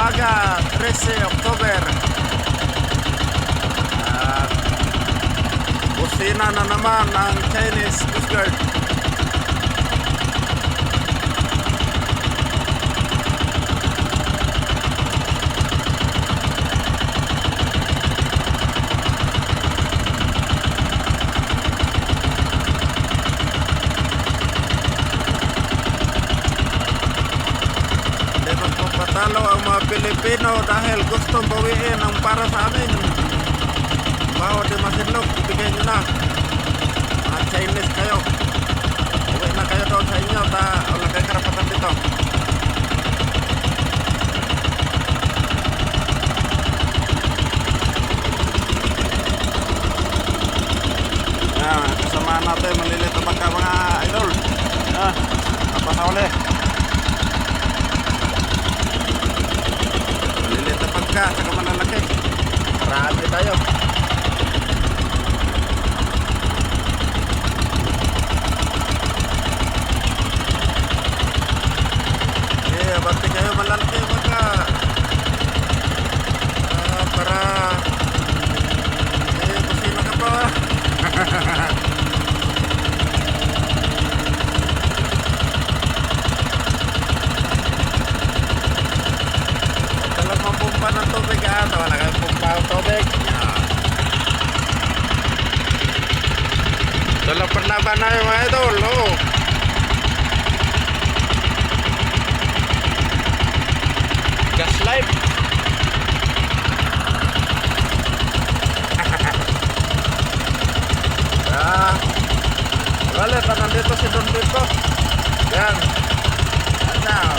umaga, 13 Oktober. At busina na naman ang Chinese Coast Guard. Patalo ang mga Pilipino dahil gustong bawiin ang para sa amin. Bawat di masinlog, ibigay nyo na. Mga Chinese kayo. Uwi na kayo doon sa inyo. Wala kayo karapatan dito. Yan, kasama natin maliliit na bangka mga idol. Yan, apa na uli. Saka malalaki. Marami tayo. Bati kayo malalaki mga para kusina ka pa. Pumpa ng tubig wala kang pumpa ng tubig. Ito lang perlaban na yung mga idol. Gas life. Wala pa nandito si Don Pico. Yan. Now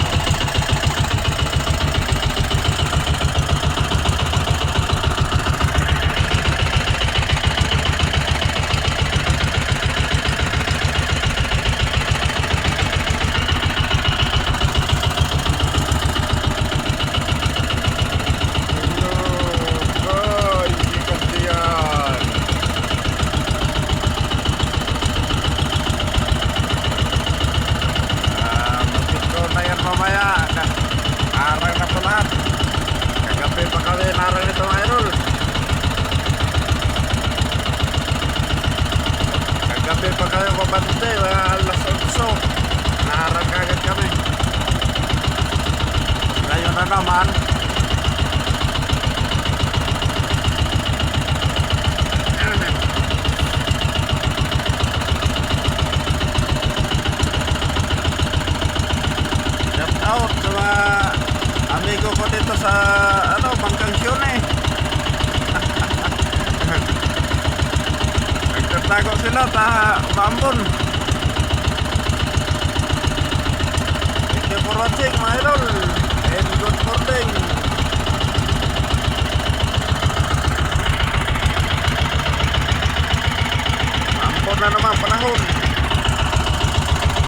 mamaya arang na ito lahat. Kagabi pa kami narang ito mga idol. Kagabi pa kami mabante alas 8 narang kagad kami. Ngayon na naman out sa mga amigo ko dito sa Bangkang Sione. Nagtatago sila Bambon. Thank you for watching mga idol and good morning. Bambon na naman panahon.